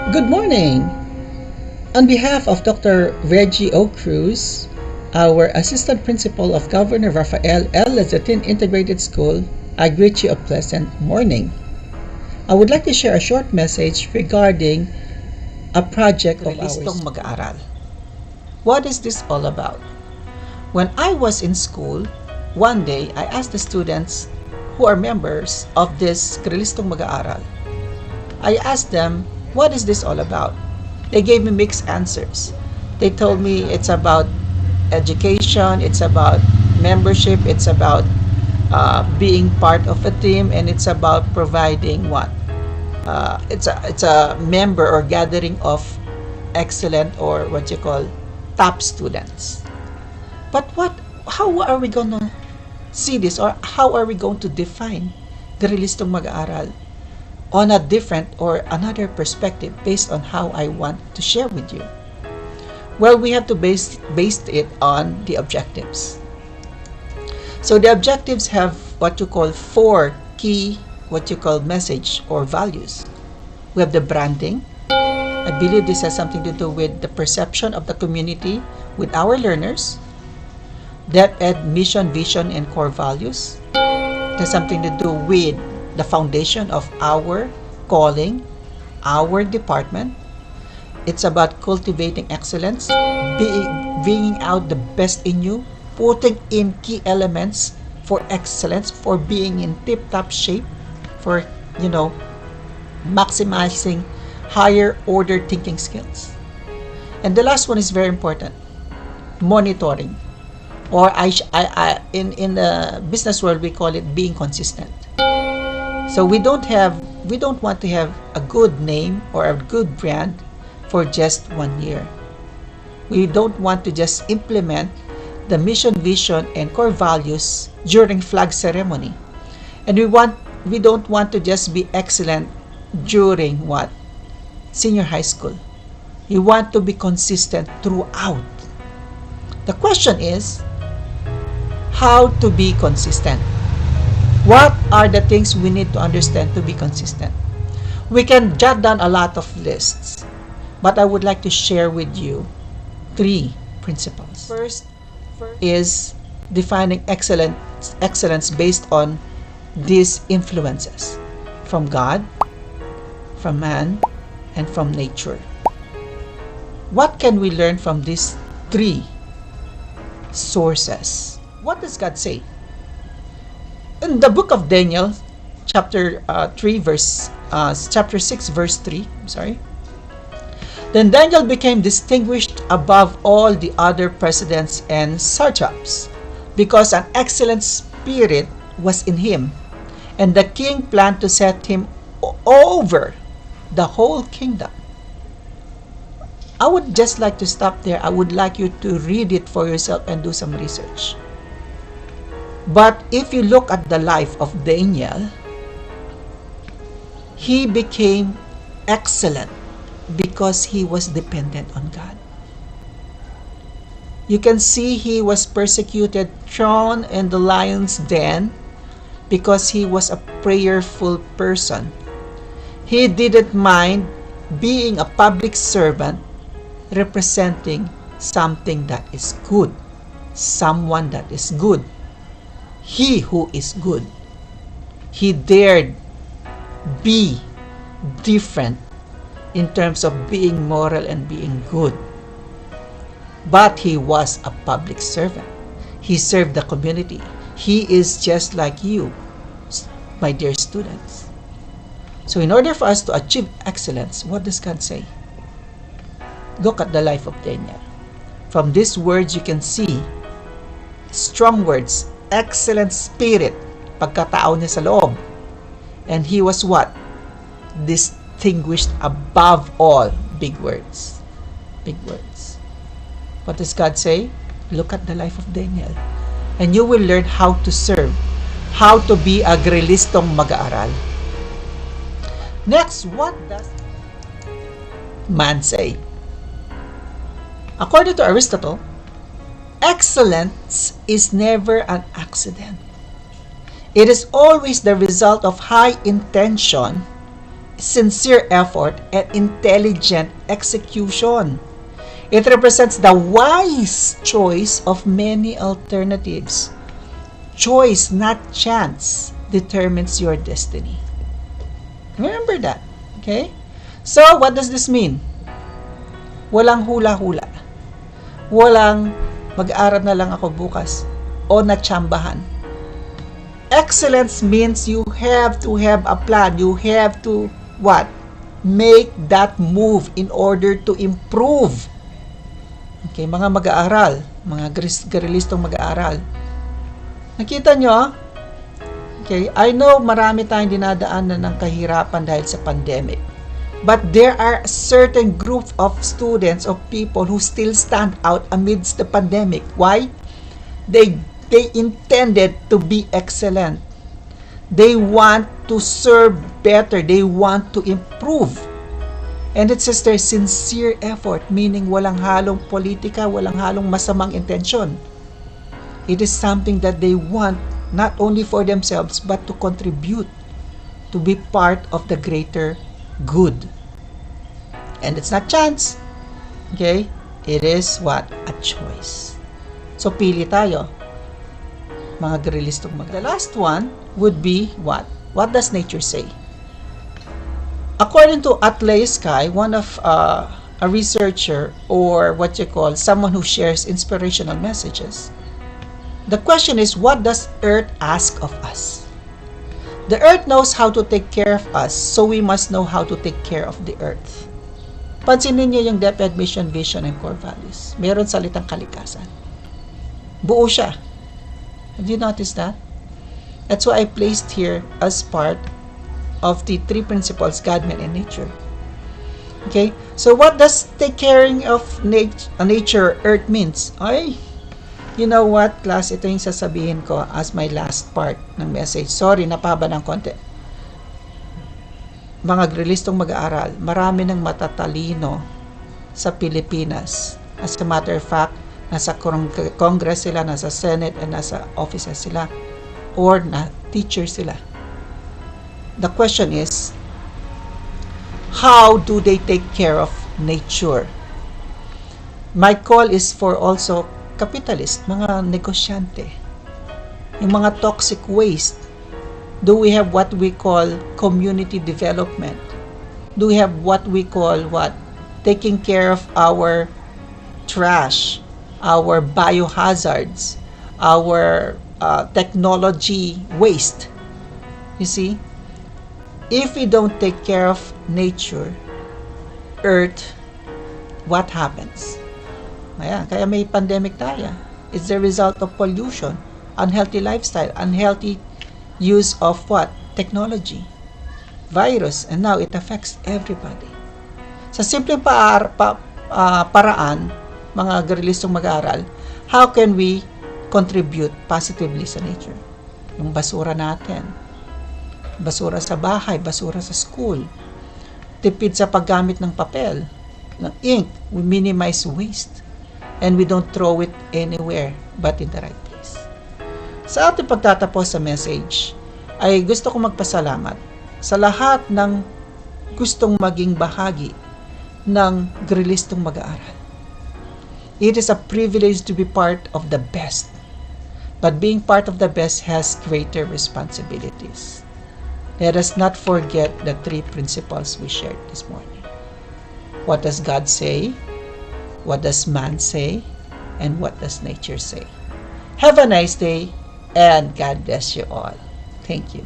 Good morning! On behalf of Dr. Reggie O. Cruz, our Assistant Principal of Governor Rafael L. Lazatin Integrated School, I greet you a pleasant morning. I would like to share a short message regarding a project of ours. GRLLIStong Mag-aaral. What is this all about? When I was in school, one day I asked the students who are members of this GRLLIStong Mag-aaral. I asked them, what is this all about? They gave me mixed answers. They told me it's about education, it's about membership, it's about being part of a team, and it's about providing what? It's a member or gathering of excellent or what you call top students. But how are we gonna see this, or how are we going to define GRLLIStong Mag-aaral on a different or another perspective based on how I want to share with you? Well, we have to base it on the objectives. So the objectives have what you call four key message or values. We have the branding. I believe this has something to do with the perception of the community with our learners. DepEd mission, vision, and core values. It has something to do with the foundation of our calling, our department. It's about cultivating excellence, bringing out the best in you, putting in key elements for excellence, for being in tip-top shape, for, maximizing higher order thinking skills. And the last one is very important, monitoring. Or in the business world, we call it being consistent. So we don't want to have a good name or a good brand for just 1 year. We don't want to just implement the mission, vision, and core values during flag ceremony. And we don't want to just be excellent during what? Senior high school. We want to be consistent throughout. The question is, how to be consistent? What are the things we need to understand to be consistent? We can jot down a lot of lists, but I would like to share with you 3 principles. First is defining excellence based on these influences from God, from man, and from nature. What can we learn from these 3 sources? What does God say? In the book of Daniel, chapter 6, verse 3, Then Daniel became distinguished above all the other presidents and satraps, because an excellent spirit was in him, and the king planned to set him over the whole kingdom. I would just like to stop there. I would like you to read it for yourself and do some research. But if you look at the life of Daniel, he became excellent because he was dependent on God. You can see he was persecuted, thrown in the lion's den because he was a prayerful person. He didn't mind being a public servant representing something that is good, someone that is good. He who is good. He dared be different in terms of being moral and being good. But he was a public servant. He served the community. He is just like you, my dear students. So in order for us to achieve excellence, what does God say? Look at the life of Daniel. From these words, you can see strong words, excellent spirit, pagkatao niya sa loob. And he was what? Distinguished above all. Big words. Big words. What does God say? Look at the life of Daniel. And you will learn how to serve, how to be a GRLLIStong Mag-aaral. Next, what does man say? According to Aristotle, excellence is never an accident. It is always the result of high intention, sincere effort, and intelligent execution. It represents the wise choice of many alternatives. Choice, not chance, determines your destiny. Remember that. Okay? So, what does this mean? Walang hula-hula. Walang mag-aaral na lang ako bukas o natsambahan. Excellence means you have to have a plan. You have to what? Make that move in order to improve. Okay, mga mag-aaral, mga GRLLIstong mag-aaral. Nakita nyo? Okay, I know marami tayong dinadaanan ng kahirapan dahil sa pandemic. But there are a certain group of students, of people who still stand out amidst the pandemic. Why? They intended to be excellent. They want to serve better. They want to improve. And it says their sincere effort, meaning walang halong politika, walang halong masamang intensyon. It is something that they want not only for themselves but to contribute, to be part of the greater good. And it's not chance. Okay? It is what? A choice. So, pili tayo. Mga GRLLIstong mag-aaral. The last one would be what? What does nature say? According to Sky, one of a researcher, or what you call someone who shares inspirational messages, the question is, what does Earth ask of us? The Earth knows how to take care of us, so we must know how to take care of the Earth. Pansinin niyo yung DepEd mission, vision, and core values. Meron salitang kalikasan. Buo siya. Have you noticed that? That's why I placed here as part of the three principles, God, man, and nature. Okay? So what does take caring of nature, Earth means? Ay, you know what, class? Ito yung sasabihin ko as my last part ng message. Sorry, napaba ng konti. Mga GRLLIstong mag-aaral, marami ng matatalino sa Pilipinas. As a matter of fact, nasa Congress sila, nasa Senate, and nasa offices sila, or na teacher sila. The question is, how do they take care of nature? My call is for also capitalist, mga negosyante. Yung mga toxic waste. Do we have what we call community development? Do we have what we call what? Taking care of our trash, our biohazards, our technology waste. You see? If we don't take care of nature, Earth, what happens? Ayan, kaya may pandemic tayo. It's the result of pollution, unhealthy lifestyle, unhealthy use of what? Technology, virus, and now it affects everybody. Sa simpleng paraan, mga GRLLIstong mag-aaral, how can we contribute positively sa nature? Yung basura natin, basura sa bahay, basura sa school, tipid sa paggamit ng papel, ng ink, we minimize waste, and we don't throw it anywhere but in the right place. Sa ating pagtatapos sa message, ay gusto kong magpasalamat sa lahat ng gustong maging bahagi ng GRLLIstong mag-aaral. It is a privilege to be part of the best, but being part of the best has greater responsibilities. Let us not forget the three principles we shared this morning. What does God say? What does man say? And what does nature say? Have a nice day, and God bless you all. Thank you.